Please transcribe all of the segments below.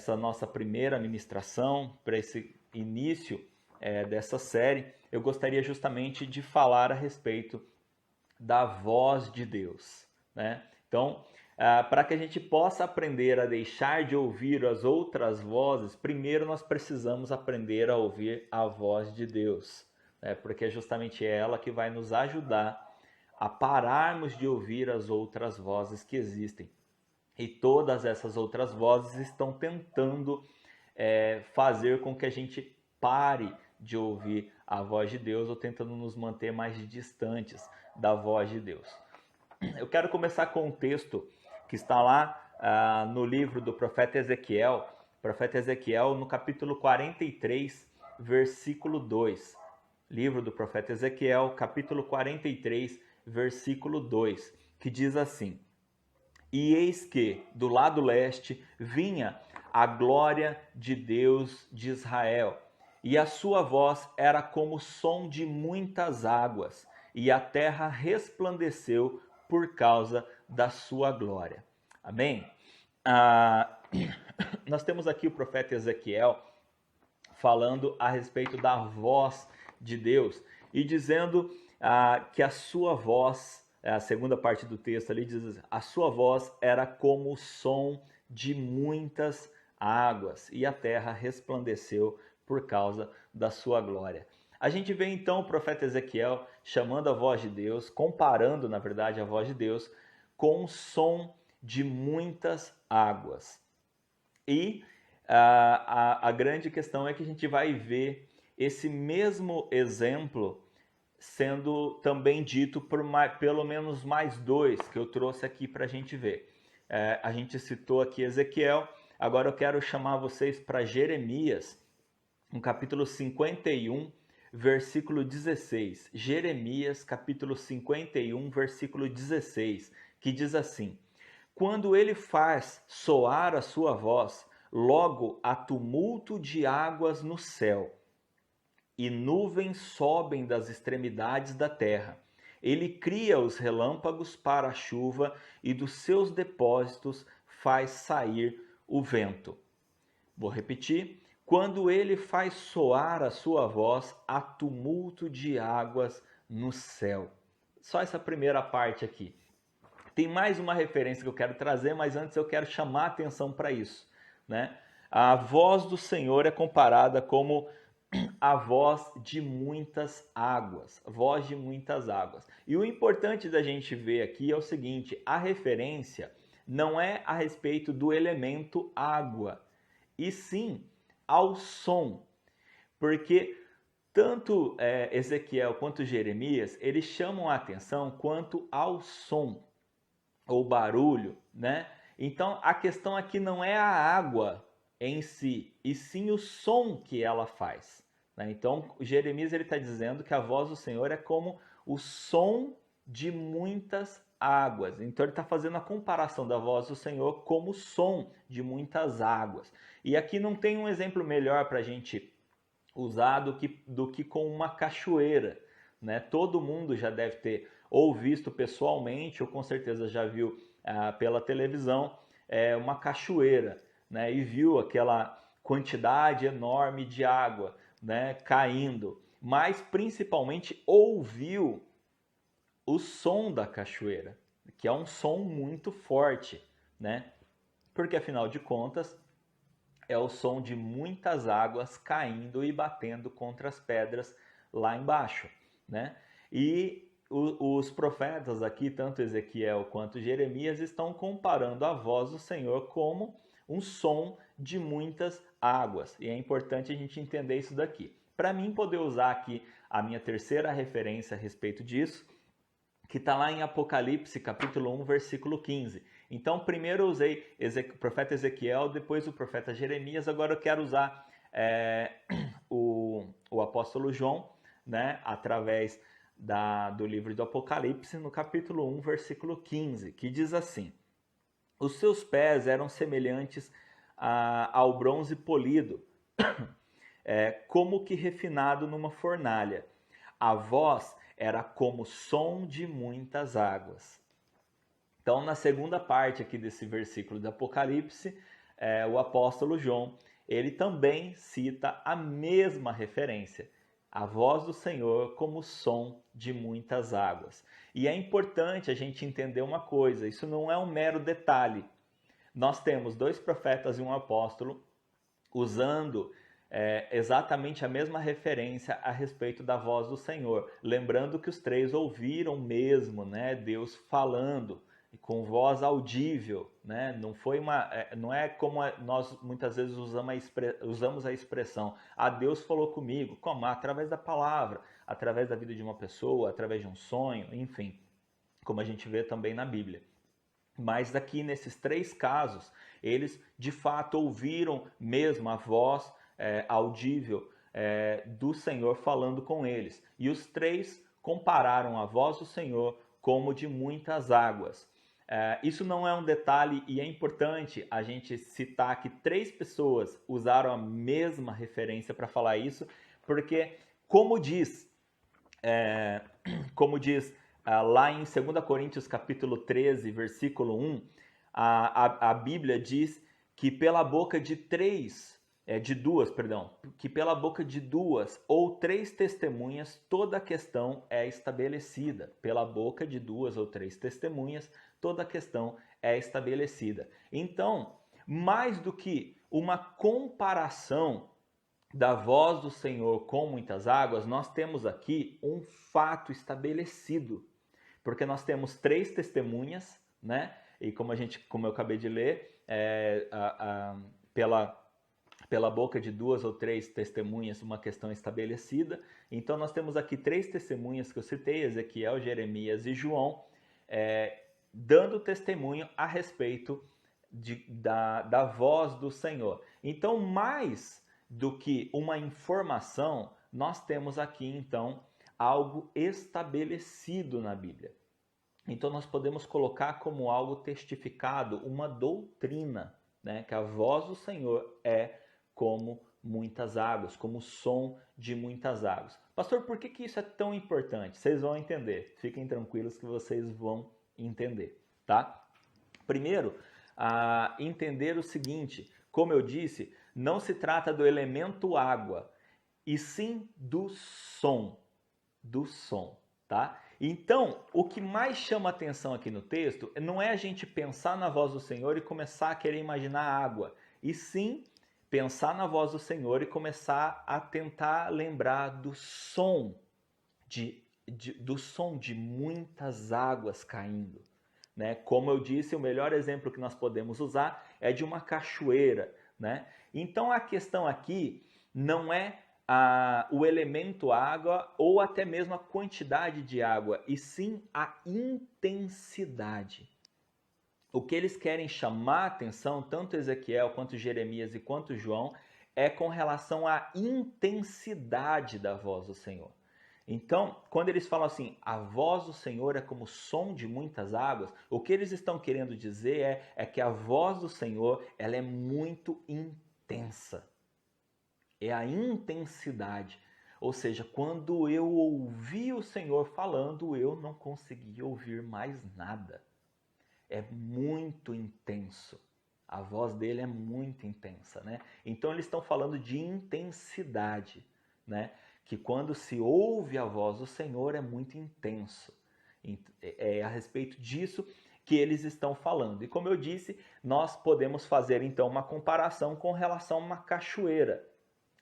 essa nossa primeira ministração, para esse início dessa série, eu gostaria justamente de falar a respeito da voz de Deus, né? Então, para que a gente possa aprender a deixar de ouvir as outras vozes, primeiro nós precisamos aprender a ouvir a voz de Deus, né? Porque é justamente ela que vai nos ajudar a pararmos de ouvir as outras vozes que existem. E todas essas outras vozes estão tentando fazer com que a gente pare de ouvir a voz de Deus ou tentando nos manter mais distantes da voz de Deus. Eu quero começar com um texto que está lá no livro do profeta Ezequiel, no capítulo 43, versículo 2. Livro do profeta Ezequiel, capítulo 43, versículo 2, que diz assim: E eis que, do lado leste, vinha a glória de Deus de Israel, e a sua voz era como o som de muitas águas, e a terra resplandeceu por causa da sua glória. Amém? Nós temos aqui o profeta Ezequiel falando a respeito da voz de Deus e dizendo que a sua voz, a segunda parte do texto ali diz, a sua voz era como o som de muitas águas e a terra resplandeceu por causa da sua glória. A gente vê então o profeta Ezequiel chamando a voz de Deus, comparando na verdade a voz de Deus com o som de muitas águas. E a grande questão é que a gente vai ver esse mesmo exemplo sendo também dito por pelo menos mais dois que eu trouxe aqui para a gente ver. A gente citou aqui Ezequiel, agora eu quero chamar vocês para Jeremias, no capítulo 51, versículo 16. Jeremias, capítulo 51, versículo 16, que diz assim: Quando ele faz soar a sua voz, logo há tumulto de águas no céu, e nuvens sobem das extremidades da terra. Ele cria os relâmpagos para a chuva, e dos seus depósitos faz sair o vento. Vou repetir. Quando ele faz soar a sua voz, há tumulto de águas no céu. Só essa primeira parte aqui. Tem mais uma referência que eu quero trazer, mas antes eu quero chamar a atenção para isso, né? A voz do Senhor é comparada como a voz de muitas águas, voz de muitas águas. E o importante da gente ver aqui é o seguinte, a referência não é a respeito do elemento água, e sim ao som, porque tanto Ezequiel quanto Jeremias, eles chamam a atenção quanto ao som, ou barulho, né? Então a questão aqui não é a água em si, e sim o som que ela faz, né? Então Jeremias ele está dizendo que a voz do Senhor é como o som de muitas águas. Então ele está fazendo a comparação da voz do Senhor como o som de muitas águas. E aqui não tem um exemplo melhor para a gente usar do que com uma cachoeira, né? Todo mundo já deve ter ou visto pessoalmente, ou com certeza já viu pela televisão, uma cachoeira, né? E viu aquela quantidade enorme de água, né, caindo, mas principalmente ouviu o som da cachoeira, que é um som muito forte, né? Porque afinal de contas é o som de muitas águas caindo e batendo contra as pedras lá embaixo, né? E os profetas aqui, tanto Ezequiel quanto Jeremias, estão comparando a voz do Senhor como um som de muitas águas. E é importante a gente entender isso daqui. Para mim poder usar aqui a minha terceira referência a respeito disso, que está lá em Apocalipse, capítulo 1, versículo 15. Então, primeiro eu usei o profeta Ezequiel, depois o profeta Jeremias, agora eu quero usar o apóstolo João, né, através do livro do Apocalipse, no capítulo 1, versículo 15, que diz assim: Os seus pés eram semelhantes ao bronze polido, como que refinado numa fornalha. A voz era como som de muitas águas. Então, na segunda parte aqui desse versículo do Apocalipse, o apóstolo João, ele também cita a mesma referência, a voz do Senhor como som de muitas águas. E é importante a gente entender uma coisa, isso não é um mero detalhe. Nós temos 2 profetas e um apóstolo usando exatamente a mesma referência a respeito da voz do Senhor. Lembrando que os 3 ouviram mesmo, né, Deus falando com voz audível, né? Não é como nós muitas vezes usamos a expressão, Deus falou comigo, como? Através da palavra, através da vida de uma pessoa, através de um sonho, enfim, como a gente vê também na Bíblia. Mas aqui nesses 3 casos, eles de fato ouviram mesmo a voz audível do Senhor falando com eles. E os 3 compararam a voz do Senhor como de muitas águas. Isso não é um detalhe e é importante a gente citar que 3 pessoas usaram a mesma referência para falar isso, porque como diz lá em 2 Coríntios capítulo 13, versículo 1, a Bíblia diz que pela boca de duas ou 3 testemunhas toda a questão é estabelecida. Pela boca de 2 ou 3 testemunhas toda a questão é estabelecida. Então, mais do que uma comparação da voz do Senhor com muitas águas, nós temos aqui um fato estabelecido. Porque nós temos 3 testemunhas, né? E como eu acabei de ler, pela boca de 2 ou 3 testemunhas, uma questão estabelecida. Então nós temos aqui 3 testemunhas que eu citei, Ezequiel, Jeremias e João, dando testemunho a respeito da voz do Senhor. Então, mais do que uma informação, nós temos aqui, então, algo estabelecido na Bíblia. Então, nós podemos colocar como algo testificado, uma doutrina, né? Que a voz do Senhor é como muitas águas, como o som de muitas águas. Pastor, por que isso é tão importante? Vocês vão entender. Fiquem tranquilos que vocês vão entender, tá? Primeiro, entender o seguinte, como eu disse, não se trata do elemento água, e sim do som, tá? Então, o que mais chama atenção aqui no texto não é a gente pensar na voz do Senhor e começar a querer imaginar água, e sim pensar na voz do Senhor e começar a tentar lembrar do som de muitas águas caindo, né? Como eu disse, o melhor exemplo que nós podemos usar é de uma cachoeira, né? Então a questão aqui não é o elemento água ou até mesmo a quantidade de água, e sim a intensidade. O que eles querem chamar a atenção, tanto Ezequiel quanto Jeremias e quanto João, é com relação à intensidade da voz do Senhor. Então, quando eles falam assim, a voz do Senhor é como o som de muitas águas, o que eles estão querendo dizer é que a voz do Senhor ela é muito intensa. É a intensidade. Ou seja, quando eu ouvi o Senhor falando, eu não consegui ouvir mais nada. É muito intenso. A voz dele é muito intensa, né? Então eles estão falando de intensidade, né? Que quando se ouve a voz do Senhor é muito intenso. É a respeito disso que eles estão falando. E como eu disse, nós podemos fazer então uma comparação com relação a uma cachoeira.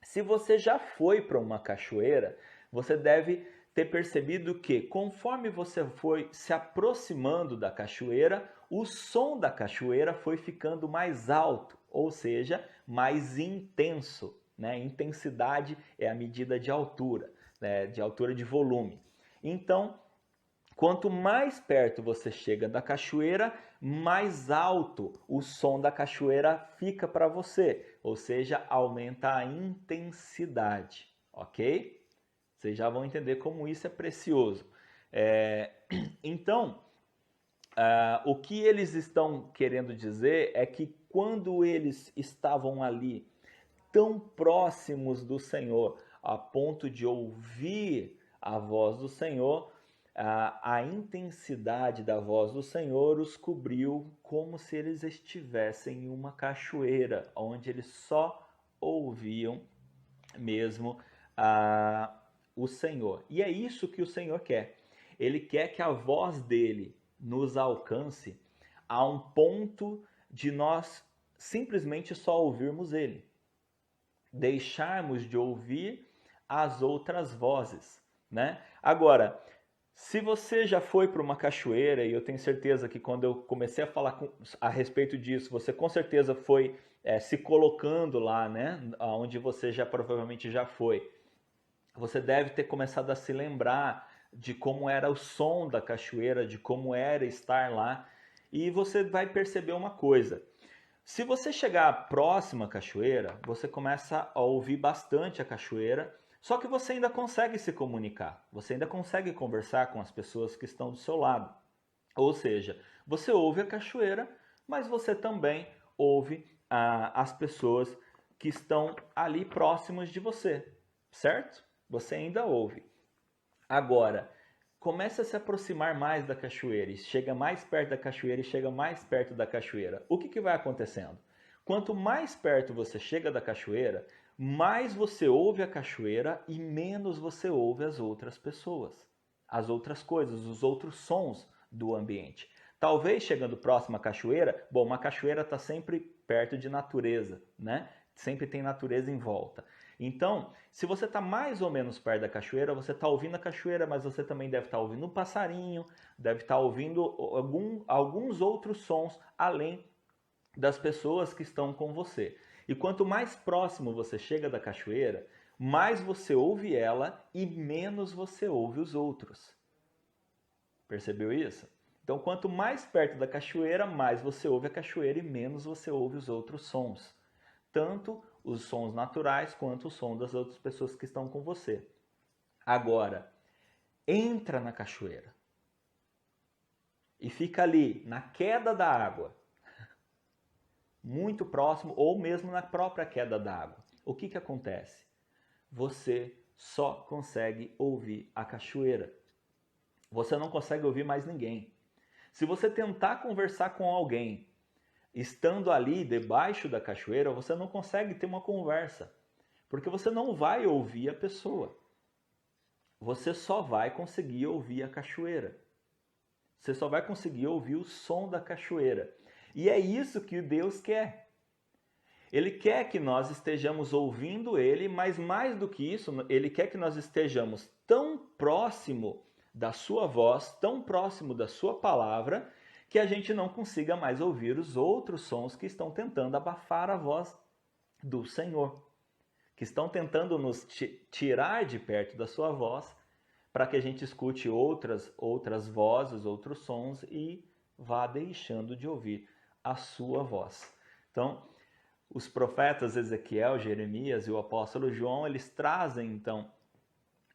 Se você já foi para uma cachoeira, você deve ter percebido que conforme você foi se aproximando da cachoeira, o som da cachoeira foi ficando mais alto, ou seja, mais intenso, né? Intensidade é a medida de altura, né? De altura de volume. Então, quanto mais perto você chega da cachoeira, mais alto o som da cachoeira fica para você, ou seja, aumenta a intensidade, ok? Vocês já vão entender como isso é precioso. Então, o que eles estão querendo dizer é que quando eles estavam ali, tão próximos do Senhor, a ponto de ouvir a voz do Senhor, a intensidade da voz do Senhor os cobriu como se eles estivessem em uma cachoeira, onde eles só ouviam mesmo o Senhor. E é isso que o Senhor quer. Ele quer que a voz dele nos alcance a um ponto de nós simplesmente só ouvirmos ele. Deixarmos de ouvir as outras vozes, né? Agora, se você já foi para uma cachoeira, e eu tenho certeza que quando eu comecei a falar a respeito disso, você com certeza foi se colocando lá, né? Onde você já provavelmente já foi. Você deve ter começado a se lembrar de como era o som da cachoeira, de como era estar lá, e você vai perceber uma coisa. Se você chegar próximo à cachoeira, você começa a ouvir bastante a cachoeira, só que você ainda consegue se comunicar, você ainda consegue conversar com as pessoas que estão do seu lado. Ou seja, você ouve a cachoeira, mas você também ouve as pessoas que estão ali próximas de você, certo? Você ainda ouve. Agora, comece a se aproximar mais da cachoeira, e chega mais perto da cachoeira e chega mais perto da cachoeira. O que vai acontecendo? Quanto mais perto você chega da cachoeira, mais você ouve a cachoeira e menos você ouve as outras pessoas, as outras coisas, os outros sons do ambiente. Talvez chegando próximo à cachoeira, bom, uma cachoeira está sempre perto de natureza, né? Sempre tem natureza em volta. Então, se você está mais ou menos perto da cachoeira, você está ouvindo a cachoeira, mas você também deve estar ouvindo um passarinho, deve estar ouvindo alguns outros sons além das pessoas que estão com você. E quanto mais próximo você chega da cachoeira, mais você ouve ela e menos você ouve os outros. Percebeu isso? Então, quanto mais perto da cachoeira, mais você ouve a cachoeira e menos você ouve os outros sons. Tanto os sons naturais quanto o som das outras pessoas que estão com você. Agora, entra na cachoeira e fica ali, na queda da água, muito próximo ou mesmo na própria queda da água. O que acontece? Você só consegue ouvir a cachoeira. Você não consegue ouvir mais ninguém. Se você tentar conversar com alguém estando ali debaixo da cachoeira, você não consegue ter uma conversa, porque você não vai ouvir a pessoa. Você só vai conseguir ouvir a cachoeira. Você só vai conseguir ouvir o som da cachoeira. E é isso que Deus quer. Ele quer que nós estejamos ouvindo Ele, mas mais do que isso, Ele quer que nós estejamos tão próximo da sua voz, tão próximo da sua palavra, que a gente não consiga mais ouvir os outros sons que estão tentando abafar a voz do Senhor, que estão tentando nos tirar de perto da sua voz, para que a gente escute outras vozes, outros sons e vá deixando de ouvir a sua voz. Então, os profetas Ezequiel, Jeremias e o apóstolo João, eles trazem então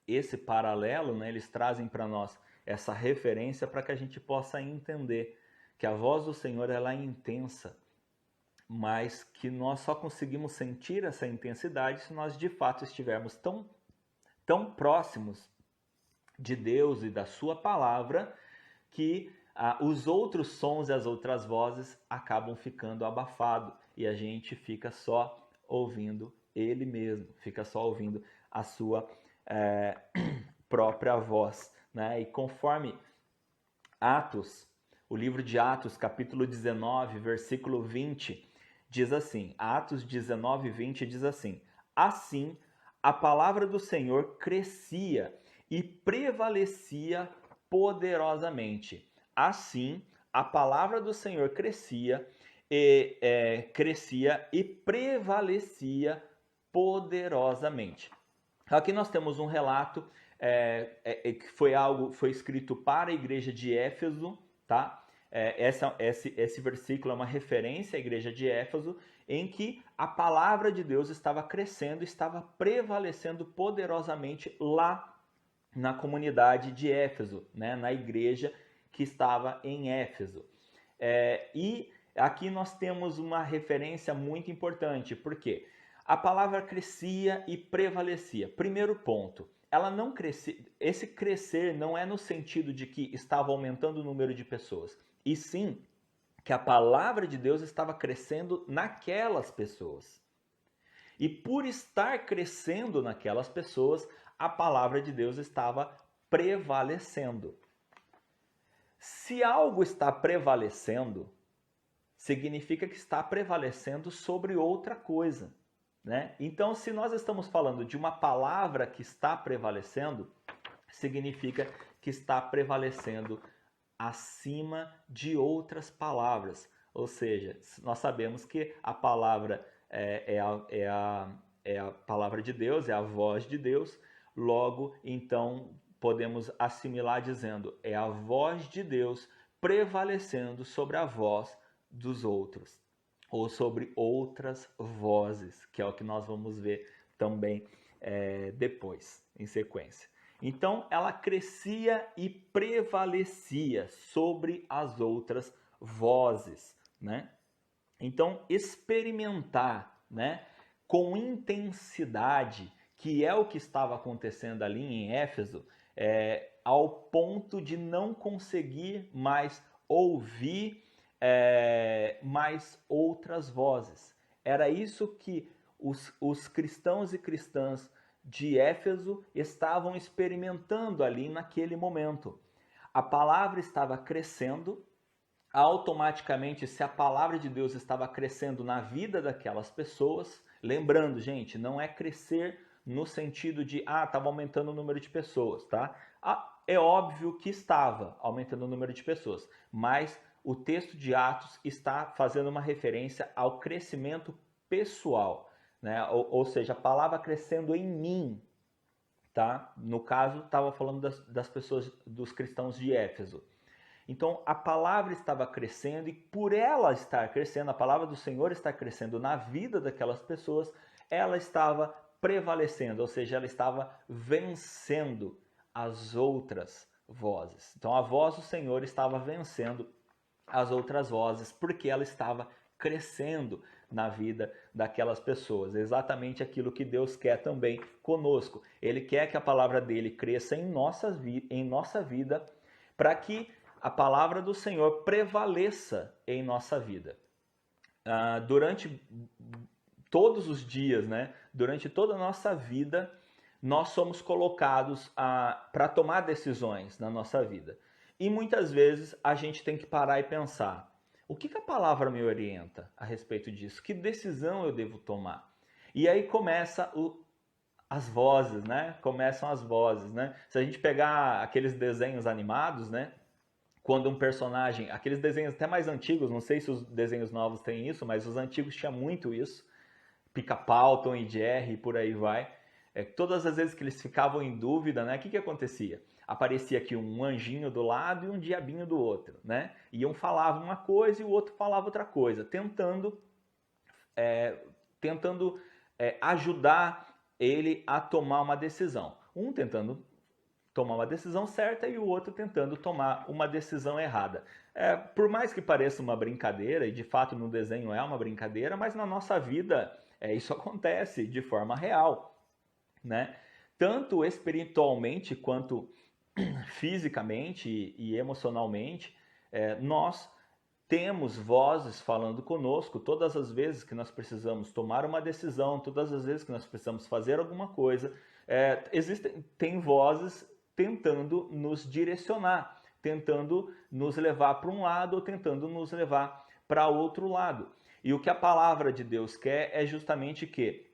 esse paralelo, né? Eles trazem para nós essa referência para que a gente possa entender que a voz do Senhor ela é intensa, mas que nós só conseguimos sentir essa intensidade se nós de fato estivermos tão próximos de Deus e da sua palavra que os outros sons e as outras vozes acabam ficando abafados e a gente fica só ouvindo Ele mesmo, fica só ouvindo a sua própria voz, né? E conforme Atos, o livro de Atos, capítulo 19, versículo 20, diz assim, Atos 19, 20 diz assim, assim a palavra do Senhor crescia e prevalecia poderosamente. Assim, a palavra do Senhor crescia e prevalecia poderosamente. Aqui nós temos um relato que foi escrito para a igreja de Éfeso, tá? Esse versículo é uma referência à igreja de Éfeso, em que a palavra de Deus estava crescendo, estava prevalecendo poderosamente lá na comunidade de Éfeso, né? Na igreja que estava em Éfeso. E aqui nós temos uma referência muito importante, porque a palavra crescia e prevalecia. Primeiro ponto, ela não crescia. Esse crescer não é no sentido de que estava aumentando o número de pessoas, e sim que a palavra de Deus estava crescendo naquelas pessoas. E por estar crescendo naquelas pessoas, a palavra de Deus estava prevalecendo. Se algo está prevalecendo, significa que está prevalecendo sobre outra coisa, né? Então, se nós estamos falando de uma palavra que está prevalecendo, significa que está prevalecendo acima de outras palavras. Ou seja, nós sabemos que a palavra é a palavra de Deus, é a voz de Deus, logo, então, podemos assimilar dizendo, é a voz de Deus prevalecendo sobre a voz dos outros, ou sobre outras vozes, que é o que nós vamos ver também depois, em sequência. Então, ela crescia e prevalecia sobre as outras vozes, né? Então, experimentar, né, com intensidade, que é o que estava acontecendo ali em Éfeso, ao ponto de não conseguir mais ouvir mais outras vozes. Era isso que os cristãos e cristãs de Éfeso estavam experimentando ali naquele momento. A palavra estava crescendo, automaticamente, se a palavra de Deus estava crescendo na vida daquelas pessoas, lembrando, gente, não é crescer no sentido de, estava aumentando o número de pessoas, tá? É óbvio que estava aumentando o número de pessoas, mas o texto de Atos está fazendo uma referência ao crescimento pessoal, né? Ou seja, a palavra crescendo em mim, tá? No caso, estava falando das pessoas, dos cristãos de Éfeso. Então, a palavra estava crescendo e por ela estar crescendo, a palavra do Senhor está crescendo na vida daquelas pessoas, ela estava prevalecendo, ou seja, ela estava vencendo as outras vozes. Então, a voz do Senhor estava vencendo as outras vozes, porque ela estava crescendo na vida daquelas pessoas. É exatamente aquilo que Deus quer também conosco. Ele quer que a palavra dele cresça em nossa vida, para que a palavra do Senhor prevaleça em nossa vida. Durante todos os dias, né? Durante toda a nossa vida, nós somos colocados para tomar decisões na nossa vida. E muitas vezes a gente tem que parar e pensar, o que a palavra me orienta a respeito disso? Que decisão eu devo tomar? E aí começa as vozes, né? Começam as vozes, né? Se a gente pegar aqueles desenhos animados, né? Quando um personagem, aqueles desenhos até mais antigos, não sei se os desenhos novos têm isso, mas os antigos tinham muito isso, Pica-Pau, Tom e Jerry e por aí vai. Todas as vezes que eles ficavam em dúvida, né, o que acontecia? Aparecia aqui um anjinho do lado e um diabinho do outro, né? E um falava uma coisa e o outro falava outra coisa, tentando ajudar ele a tomar uma decisão. Um tentando tomar uma decisão certa e o outro tentando tomar uma decisão errada. Por mais que pareça uma brincadeira, e de fato no desenho é uma brincadeira, mas na nossa vida isso acontece de forma real, né? Tanto espiritualmente quanto fisicamente e emocionalmente, nós temos vozes falando conosco todas as vezes que nós precisamos tomar uma decisão, todas as vezes que nós precisamos fazer alguma coisa. Tem vozes tentando nos direcionar, tentando nos levar para um lado ou tentando nos levar para outro lado. E o que a palavra de Deus quer é justamente que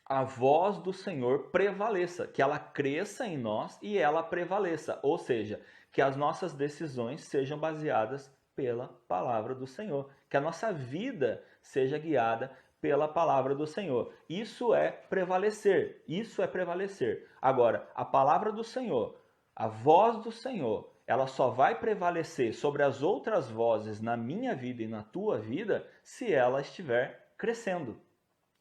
a voz do Senhor prevaleça, que ela cresça em nós e ela prevaleça, ou seja, que as nossas decisões sejam baseadas pela palavra do Senhor, que a nossa vida seja guiada pela palavra do Senhor. Isso é prevalecer, isso é prevalecer. Agora, a palavra do Senhor, a voz do Senhor, ela só vai prevalecer sobre as outras vozes na minha vida e na tua vida se ela estiver crescendo.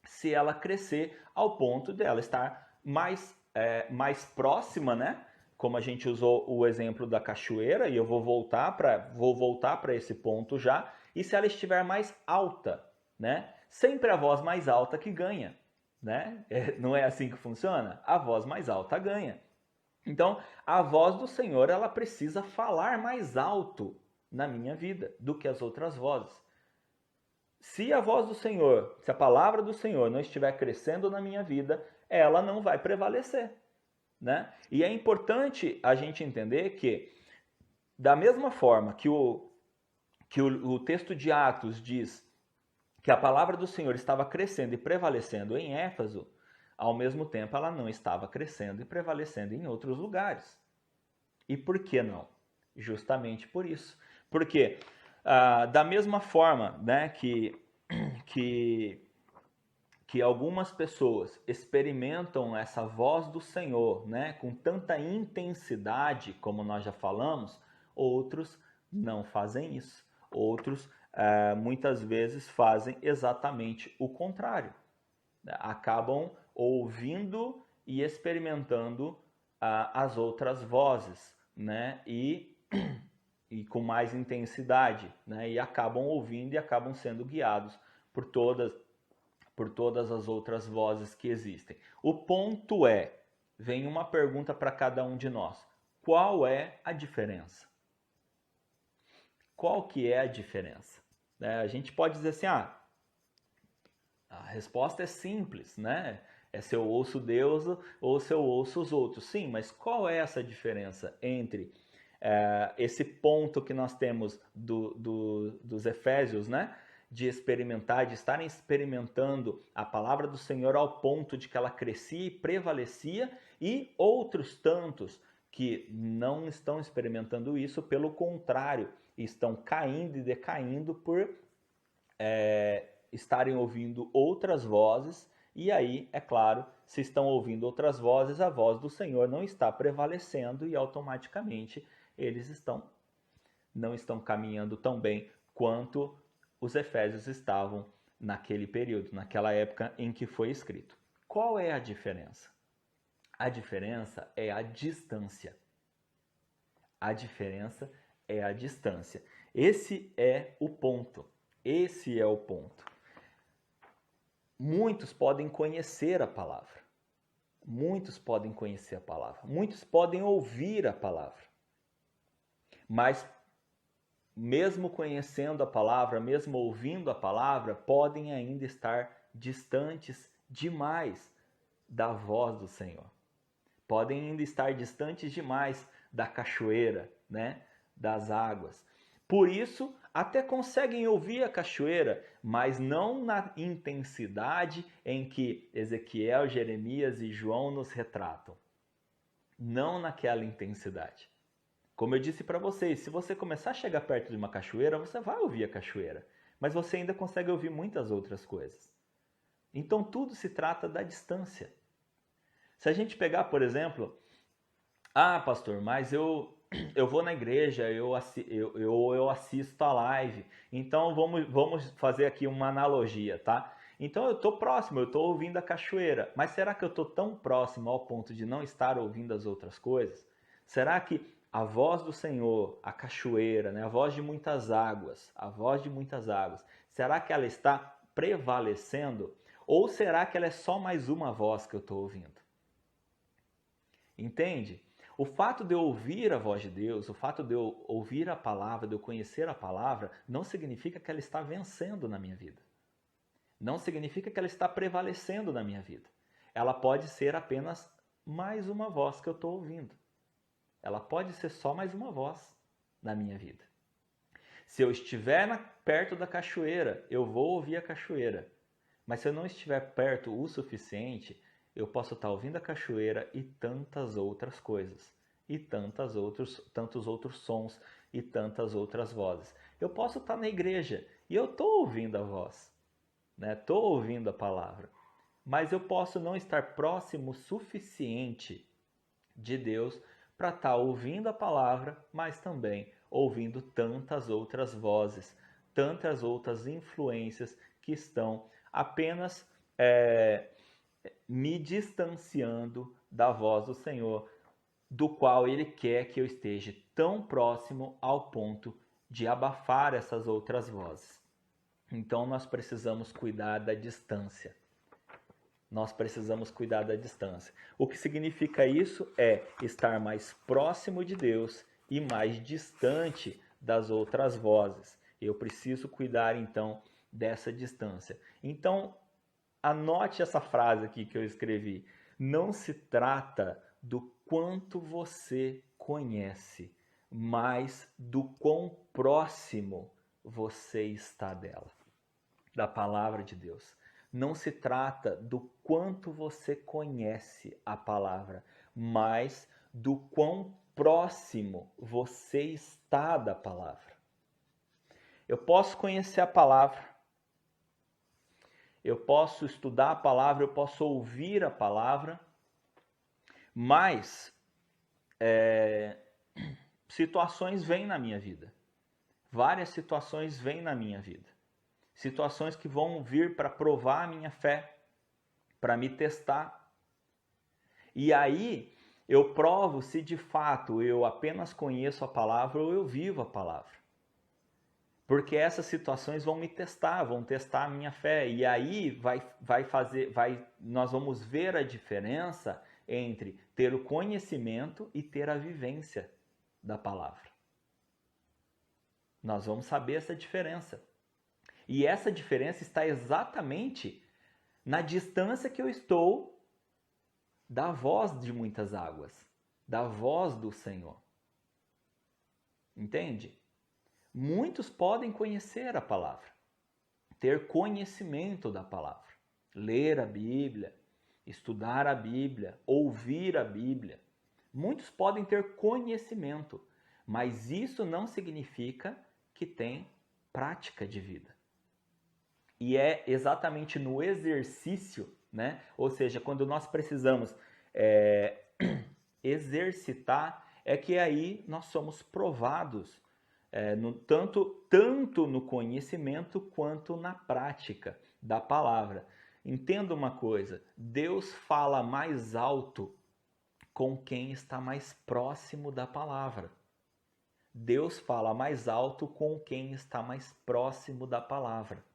Se ela crescer ao ponto dela estar mais próxima, né? Como a gente usou o exemplo da cachoeira, e eu vou voltar para esse ponto já, e se ela estiver mais alta, né? Sempre a voz mais alta que ganha, né? Não é assim que funciona? A voz mais alta ganha. Então, a voz do Senhor, ela precisa falar mais alto na minha vida do que as outras vozes. Se a voz do Senhor, se a palavra do Senhor não estiver crescendo na minha vida, ela não vai prevalecer, né? E é importante a gente entender que, da mesma forma que o texto de Atos diz que a palavra do Senhor estava crescendo e prevalecendo em Éfeso, ao mesmo tempo ela não estava crescendo e prevalecendo em outros lugares. E por que não? Justamente por isso. Porque da mesma forma, né, que algumas pessoas experimentam essa voz do Senhor, né, com tanta intensidade, como nós já falamos, outros não fazem isso. Outros muitas vezes fazem exatamente o contrário. Acabam ouvindo e experimentando as outras vozes, né? E com mais intensidade, né? E acabam ouvindo e acabam sendo guiados por todas as outras vozes que existem. O ponto é, vem uma pergunta para cada um de nós. Qual é a diferença? Qual que é a diferença? A gente pode dizer assim, a resposta é simples, né? É se eu ouço Deus ou se eu ouço os outros. Sim, mas qual é essa diferença entre esse ponto que nós temos dos Efésios, né? De experimentar, de estarem experimentando a palavra do Senhor ao ponto de que ela crescia e prevalecia, e outros tantos que não estão experimentando isso, pelo contrário, estão caindo e decaindo por estarem ouvindo outras vozes, e aí, é claro, se estão ouvindo outras vozes, a voz do Senhor não está prevalecendo e automaticamente eles não estão caminhando tão bem quanto os Efésios estavam naquele período, naquela época em que foi escrito. Qual é a diferença? A diferença é a distância. A diferença é a distância. Esse é o ponto. Esse é o ponto. Muitos podem conhecer a palavra. Muitos podem conhecer a palavra. Muitos podem ouvir a palavra. Mas, mesmo conhecendo a palavra, mesmo ouvindo a palavra, podem ainda estar distantes demais da voz do Senhor. Podem ainda estar distantes demais da cachoeira, né? Das águas. Por isso, até conseguem ouvir a cachoeira, mas não na intensidade em que Ezequiel, Jeremias e João nos retratam. Não naquela intensidade. Como eu disse para vocês, se você começar a chegar perto de uma cachoeira, você vai ouvir a cachoeira, mas você ainda consegue ouvir muitas outras coisas. Então tudo se trata da distância. Se a gente pegar, por exemplo, pastor, mas eu vou na igreja, eu assisto a live, então vamos fazer aqui uma analogia, tá? Então eu estou próximo, eu estou ouvindo a cachoeira, mas será que eu estou tão próximo ao ponto de não estar ouvindo as outras coisas? Será que a voz do Senhor, a cachoeira, né, a voz de muitas águas, será que ela está prevalecendo? Ou será que ela é só mais uma voz que eu estou ouvindo? Entende? O fato de eu ouvir a voz de Deus, o fato de eu ouvir a palavra, de eu conhecer a palavra, não significa que ela está vencendo na minha vida. Não significa que ela está prevalecendo na minha vida. Ela pode ser apenas mais uma voz que eu estou ouvindo. Ela pode ser só mais uma voz na minha vida. Se eu estiver perto da cachoeira, eu vou ouvir a cachoeira. Mas se eu não estiver perto o suficiente, eu posso estar ouvindo a cachoeira e tantas outras coisas, e tantos outros sons, e tantas outras vozes. Eu posso estar na igreja e eu estou ouvindo a voz, estou ouvindo a palavra, mas eu posso não estar próximo o suficiente de Deus para estar ouvindo a palavra, mas também ouvindo tantas outras vozes, tantas outras influências que estão apenas me distanciando da voz do Senhor, do qual Ele quer que eu esteja tão próximo ao ponto de abafar essas outras vozes. Então nós precisamos cuidar da distância. nós precisamos cuidar da distância. O que significa isso é estar mais próximo de Deus e mais distante das outras vozes. Eu preciso cuidar então dessa distância. Então, anote essa frase aqui que eu escrevi. Não se trata do quanto você conhece, mas do quão próximo você está dela, da palavra de Deus. Não se trata do quanto você conhece a palavra, mas do quão próximo você está da palavra. Eu posso conhecer a palavra, eu posso estudar a palavra, eu posso ouvir a palavra, mas situações vêm na minha vida. Várias situações vêm na minha vida. Situações que vão vir para provar a minha fé, para me testar. E aí eu provo se de fato eu apenas conheço a palavra ou eu vivo a palavra. Porque essas situações vão me testar, vão testar a minha fé. E aí nós vamos ver a diferença entre ter o conhecimento e ter a vivência da palavra. Nós vamos saber essa diferença. E essa diferença está exatamente na distância que eu estou da voz de muitas águas, da voz do Senhor. Entende? Muitos podem conhecer a palavra, ter conhecimento da palavra, ler a Bíblia, estudar a Bíblia, ouvir a Bíblia. Muitos podem ter conhecimento, mas isso não significa que tem prática de vida. E é exatamente no exercício, né? Ou seja, quando nós precisamos exercitar, é que aí nós somos provados, tanto no conhecimento quanto na prática da palavra. Entenda uma coisa, Deus fala mais alto com quem está mais próximo da palavra. Deus fala mais alto com quem está mais próximo da palavra.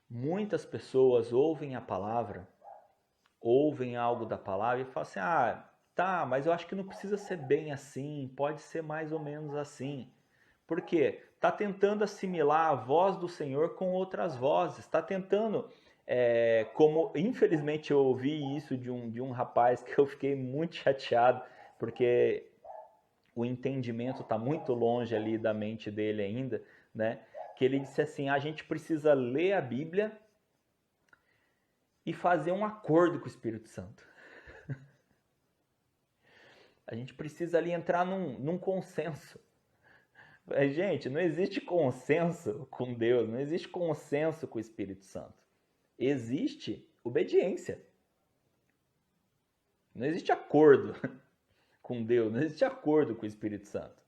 Muitas pessoas ouvem a palavra, ouvem algo da palavra e falam assim, tá, mas eu acho que não precisa ser bem assim, pode ser mais ou menos assim. Por quê? Está tentando assimilar a voz do Senhor com outras vozes, está tentando, como infelizmente eu ouvi isso de um rapaz que eu fiquei muito chateado, porque o entendimento está muito longe ali da mente dele ainda, né? Que ele disse assim, a gente precisa ler a Bíblia e fazer um acordo com o Espírito Santo. A gente precisa ali entrar num consenso. Gente, não existe consenso com Deus, não existe consenso com o Espírito Santo. Existe obediência. Não existe acordo com Deus, não existe acordo com o Espírito Santo.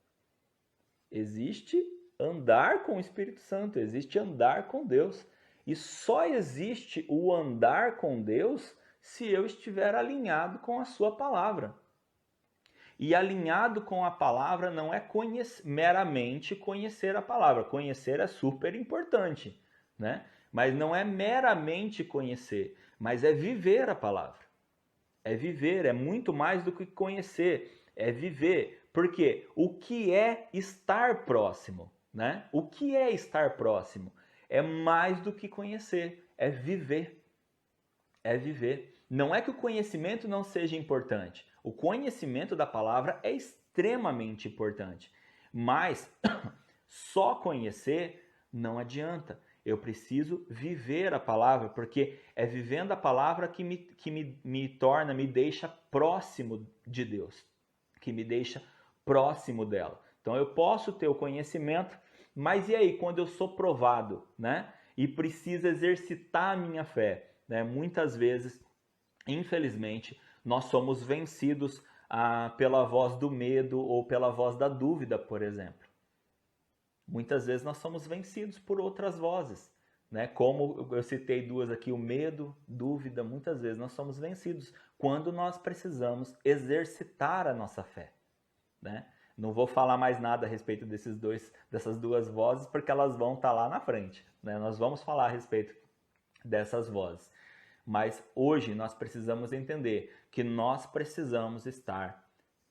Existe andar com o Espírito Santo, existe andar com Deus. E só existe o andar com Deus se eu estiver alinhado com a sua palavra. E alinhado com a palavra não é meramente conhecer a palavra. Conhecer é super importante, né? Mas não é meramente conhecer, mas é viver a palavra. É viver, é muito mais do que conhecer, é viver. Porque o que é estar próximo, né? O que é estar próximo? É mais do que conhecer, é viver. É viver. Não é que o conhecimento não seja importante. O conhecimento da palavra é extremamente importante. Mas só conhecer não adianta. Eu preciso viver a palavra, porque é vivendo a palavra que me deixa próximo de Deus, que me deixa próximo dela. Então eu posso ter o conhecimento, mas e aí quando eu sou provado, né? E preciso exercitar a minha fé, né? Muitas vezes, infelizmente, nós somos vencidos pela voz do medo ou pela voz da dúvida, por exemplo. Muitas vezes nós somos vencidos por outras vozes, né? Como eu citei duas aqui, o medo, dúvida, muitas vezes nós somos vencidos quando nós precisamos exercitar a nossa fé, né? Não vou falar mais nada a respeito dessas duas vozes, porque elas vão estar lá na frente, né? Nós vamos falar a respeito dessas vozes. Mas hoje nós precisamos entender que nós precisamos estar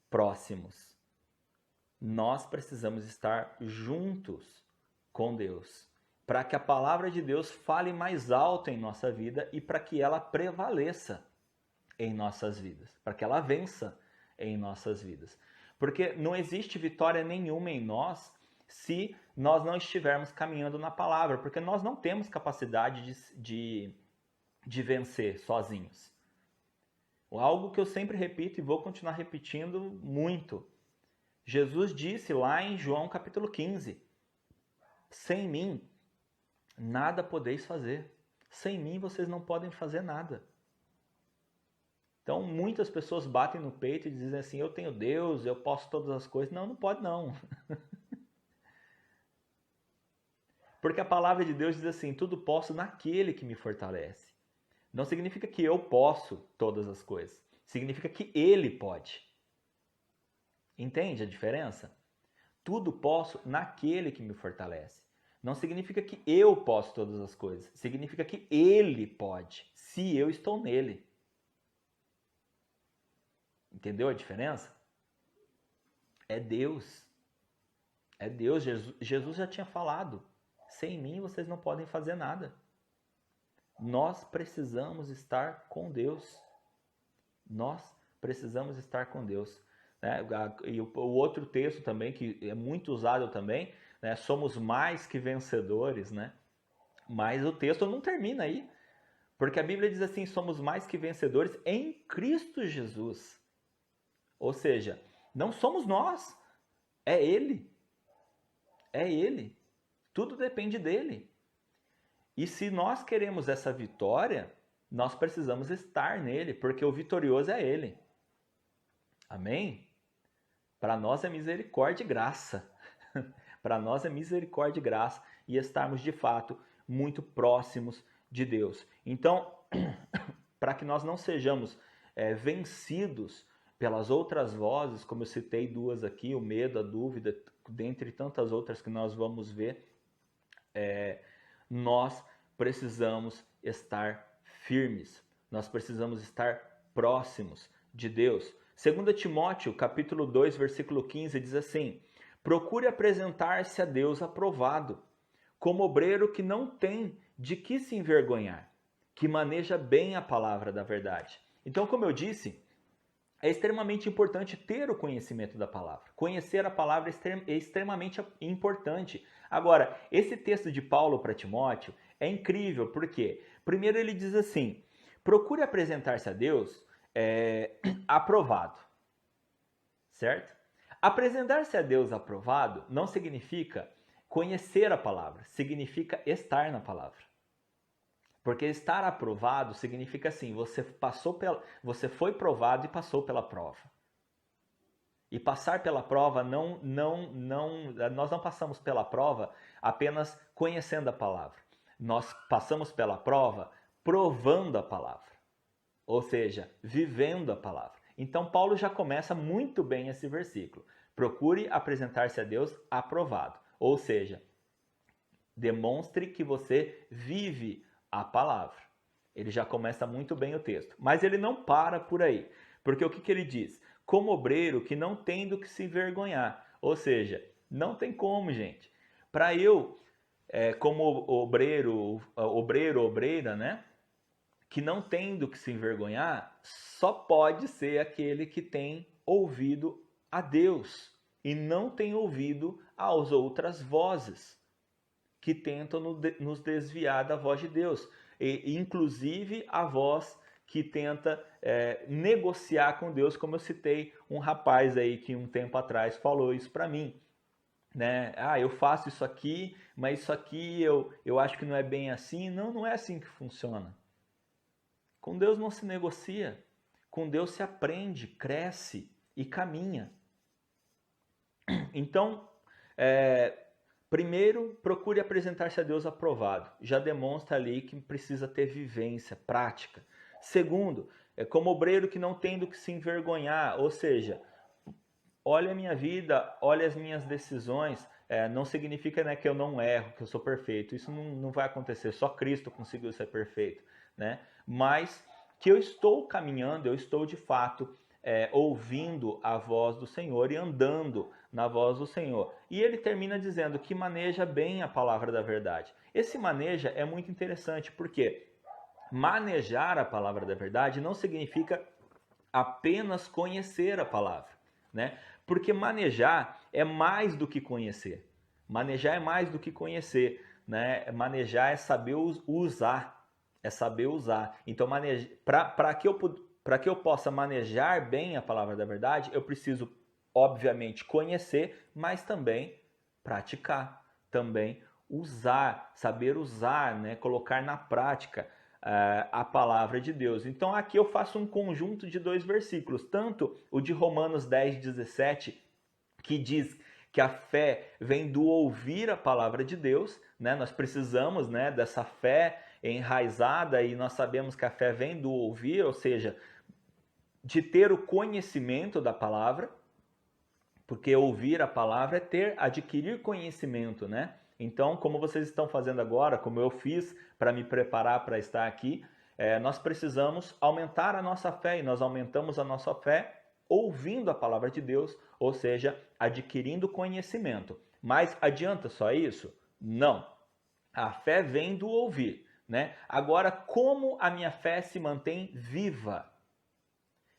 próximos. Nós precisamos estar juntos com Deus, para que a palavra de Deus fale mais alto em nossa vida e para que ela prevaleça em nossas vidas, para que ela vença em nossas vidas. Porque não existe vitória nenhuma em nós se nós não estivermos caminhando na palavra, porque nós não temos capacidade de vencer sozinhos. Algo que eu sempre repito e vou continuar repetindo muito. Jesus disse lá em João capítulo 15, sem mim, nada podeis fazer. Sem mim, vocês não podem fazer nada. Então, muitas pessoas batem no peito e dizem assim, eu tenho Deus, eu posso todas as coisas. Não, não pode não. Porque a palavra de Deus diz assim, tudo posso naquele que me fortalece. Não significa que eu posso todas as coisas. Significa que Ele pode. Entende a diferença? Tudo posso naquele que me fortalece. Não significa que eu posso todas as coisas. Significa que Ele pode, se eu estou nele. Entendeu a diferença? É Deus. É Deus. Jesus já tinha falado. Sem mim vocês não podem fazer nada. Nós precisamos estar com Deus. Nós precisamos estar com Deus. E o outro texto também, que é muito usado também, né? Somos mais que vencedores, né? Mas o texto não termina aí. Porque a Bíblia diz assim, somos mais que vencedores em Cristo Jesus. Ou seja, não somos nós, é Ele. É Ele. Tudo depende dele. E se nós queremos essa vitória, nós precisamos estar nele, porque o vitorioso é Ele. Amém? Para nós é misericórdia e graça. Para nós é misericórdia e graça e estarmos de fato muito próximos de Deus. Então, para que nós não sejamos vencidos pelas outras vozes, como eu citei duas aqui, o medo, a dúvida, dentre tantas outras que nós vamos ver, nós precisamos estar firmes, nós precisamos estar próximos de Deus. 2 Timóteo, capítulo 2, versículo 15, diz assim, procure apresentar-se a Deus aprovado, como obreiro que não tem de que se envergonhar, que maneja bem a palavra da verdade. Então, como eu disse, é extremamente importante ter o conhecimento da palavra. Conhecer a palavra é extremamente importante. Agora, esse texto de Paulo para Timóteo é incrível, porque primeiro ele diz assim, procure apresentar-se a Deus aprovado, certo? Apresentar-se a Deus aprovado não significa conhecer a palavra, significa estar na palavra. Porque estar aprovado significa assim, você foi provado e passou pela prova. E passar pela prova, nós não passamos pela prova apenas conhecendo a palavra. Nós passamos pela prova provando a palavra. Ou seja, vivendo a palavra. Então Paulo já começa muito bem esse versículo. Procure apresentar-se a Deus aprovado. Ou seja, demonstre que você vive a palavra. Ele já começa muito bem o texto. Mas ele não para por aí. Porque o que ele diz? Como obreiro que não tem do que se envergonhar. Ou seja, não tem como, gente. Para eu, como obreiro, obreira, né? Que não tem do que se envergonhar, só pode ser aquele que tem ouvido a Deus e não tem ouvido às outras vozes que tentam nos desviar da voz de Deus. E, inclusive a voz que tenta negociar com Deus, como eu citei um rapaz aí que um tempo atrás falou isso para mim. Né? Eu faço isso aqui, mas isso aqui eu acho que não é bem assim. Não, não é assim que funciona. Com Deus não se negocia. Com Deus se aprende, cresce e caminha. Então, primeiro, procure apresentar-se a Deus aprovado. Já demonstra ali que precisa ter vivência, prática. Segundo, como obreiro que não tem do que se envergonhar. Ou seja, olha a minha vida, olha as minhas decisões. não significa, né, que eu não erro, que eu sou perfeito. Isso não vai acontecer, só Cristo conseguiu ser perfeito, né? Mas que eu estou caminhando, eu estou de fato ouvindo a voz do Senhor e andando na voz do Senhor. E ele termina dizendo que maneja bem a palavra da verdade. Esse maneja é muito interessante, porque manejar a palavra da verdade não significa apenas conhecer a palavra, né? Porque manejar é mais do que conhecer. Manejar é mais do que conhecer, né? Manejar é saber usar, é saber usar. Então, para que eu possa manejar bem a palavra da verdade, eu preciso, obviamente, conhecer, mas também praticar, também usar, saber usar, né? Colocar na prática a palavra de Deus. Então aqui eu faço um conjunto de 2 versículos, tanto o de Romanos 10:17, que diz que a fé vem do ouvir a palavra de Deus, né? Nós precisamos, né, dessa fé enraizada, e nós sabemos que a fé vem do ouvir, ou seja, de ter o conhecimento da palavra, porque ouvir a palavra é adquirir conhecimento, né? Então, como vocês estão fazendo agora, como eu fiz para me preparar para estar aqui, nós precisamos aumentar a nossa fé, e nós aumentamos a nossa fé ouvindo a palavra de Deus, ou seja, adquirindo conhecimento. Mas adianta só isso? Não. A fé vem do ouvir, né? Agora, como a minha fé se mantém viva?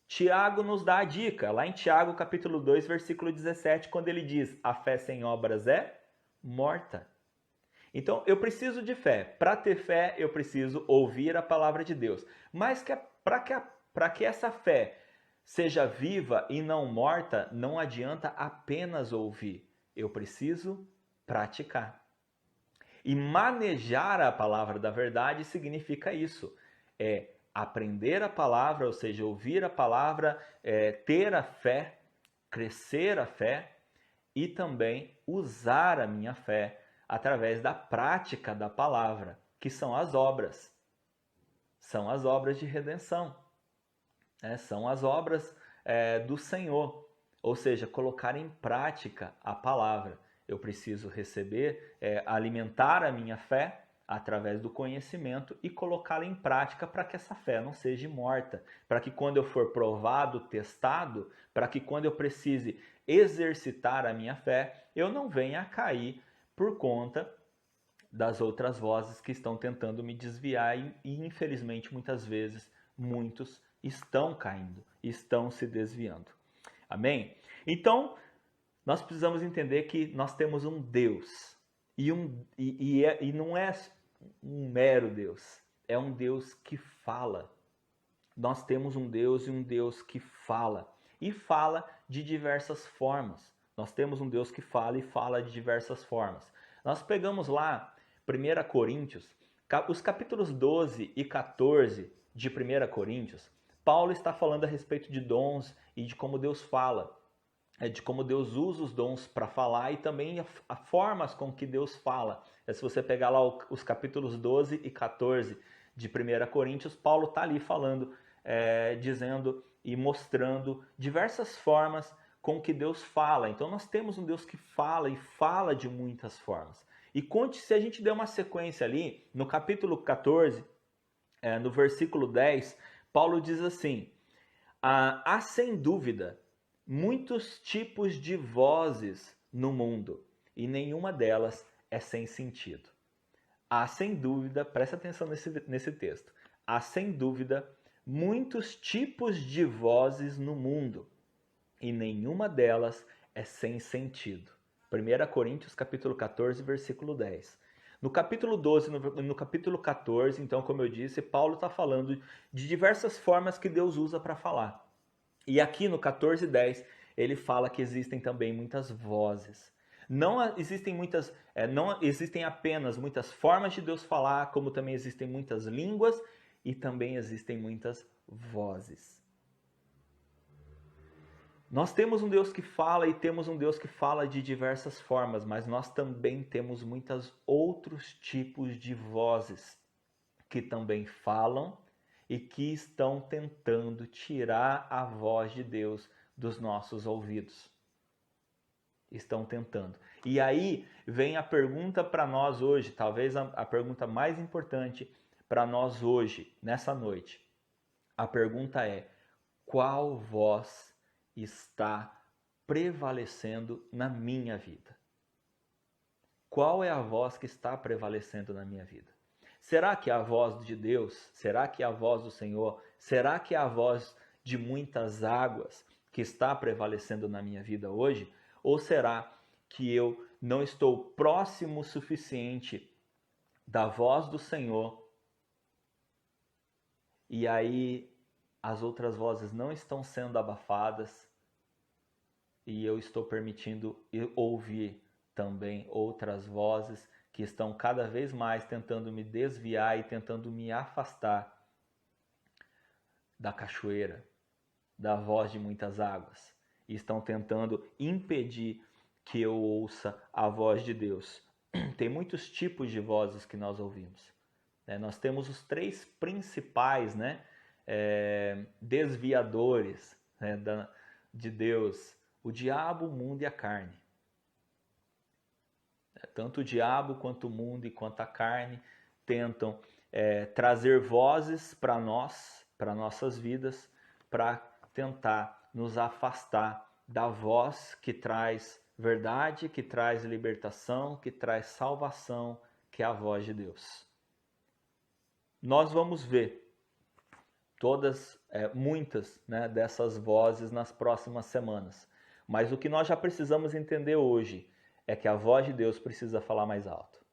Tiago nos dá a dica, lá em Tiago capítulo 2, versículo 17, quando ele diz: a fé sem obras é morta. Então, eu preciso de fé. Para ter fé, eu preciso ouvir a palavra de Deus. Mas para que essa fé seja viva e não morta, não adianta apenas ouvir. Eu preciso praticar. E manejar a palavra da verdade significa isso. É aprender a palavra, ou seja, ouvir a palavra, ter a fé, crescer a fé e também usar a minha fé através da prática da palavra, que são as obras. São as obras de redenção. São as obras do Senhor. Ou seja, colocar em prática a palavra. Eu preciso receber, alimentar a minha fé através do conhecimento e colocá-la em prática para que essa fé não seja morta, para que quando eu for provado, testado, para que quando eu precise exercitar a minha fé, eu não venha a cair por conta das outras vozes que estão tentando me desviar e infelizmente muitas vezes muitos estão caindo, estão se desviando. Amém? Então, nós precisamos entender que nós temos um Deus e não é um mero Deus, é um Deus que fala. Nós temos um Deus e um Deus que fala, e fala de diversas formas. Nós temos um Deus que fala e fala de diversas formas. Nós pegamos lá 1 Coríntios, os capítulos 12 e 14 de 1 Coríntios, Paulo está falando a respeito de dons e de como Deus fala, de como Deus usa os dons para falar e também a formas com que Deus fala. Se você pegar lá os capítulos 12 e 14 de 1 Coríntios, Paulo está ali falando, dizendo e mostrando diversas formas com que Deus fala. Então nós temos um Deus que fala e fala de muitas formas. E se a gente der uma sequência ali, no capítulo 14, no versículo 10, Paulo diz assim: há sem dúvida muitos tipos de vozes no mundo e nenhuma delas é sem sentido. Há sem dúvida, presta atenção nesse texto, há sem dúvida muitos tipos de vozes no mundo e nenhuma delas é sem sentido. 1 Coríntios capítulo 14, versículo 10. No capítulo 12, no capítulo 14, então, como eu disse, Paulo está falando de diversas formas que Deus usa para falar. E aqui no 14:10 ele fala que existem também muitas vozes. Não existem apenas muitas formas de Deus falar, como também existem muitas línguas e também existem muitas vozes. Nós temos um Deus que fala e temos um Deus que fala de diversas formas, mas nós também temos muitos outros tipos de vozes que também falam e que estão tentando tirar a voz de Deus dos nossos ouvidos. Estão tentando. E aí vem a pergunta para nós hoje, talvez a pergunta mais importante para nós hoje, nessa noite. A pergunta é: qual voz está prevalecendo na minha vida? Qual é a voz que está prevalecendo na minha vida? Será que é a voz de Deus? Será que é a voz do Senhor? Será que é a voz de muitas águas que está prevalecendo na minha vida hoje? Ou será que eu não estou próximo o suficiente da voz do Senhor e aí as outras vozes não estão sendo abafadas e eu estou permitindo ouvir também outras vozes que estão cada vez mais tentando me desviar e tentando me afastar da cachoeira, da voz de muitas águas, e estão tentando impedir que eu ouça a voz de Deus. Tem muitos tipos de vozes que nós ouvimos. Nós temos os 3 principais, desviadores, de Deus: o diabo, o mundo e a carne. Tanto o diabo quanto o mundo e quanto a carne tentam trazer vozes para nós, para nossas vidas, para tentar nos afastar da voz que traz verdade, que traz libertação, que traz salvação, que é a voz de Deus. Nós vamos ver muitas dessas vozes nas próximas semanas. Mas o que nós já precisamos entender hoje é que a voz de Deus precisa falar mais alto.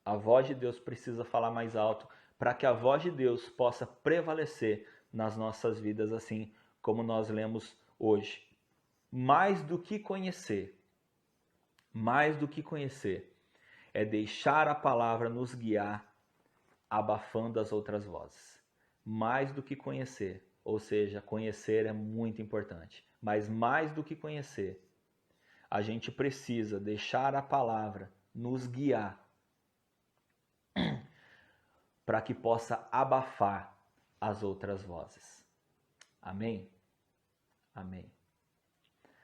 A voz de Deus precisa falar mais alto para que a voz de Deus possa prevalecer nas nossas vidas, assim como nós lemos hoje. Mais do que conhecer, é deixar a palavra nos guiar, abafando as outras vozes. Mais do que conhecer, ou seja, conhecer é muito importante, mas mais do que conhecer, a gente precisa deixar a palavra nos guiar para que possa abafar as outras vozes. Amém? Amém.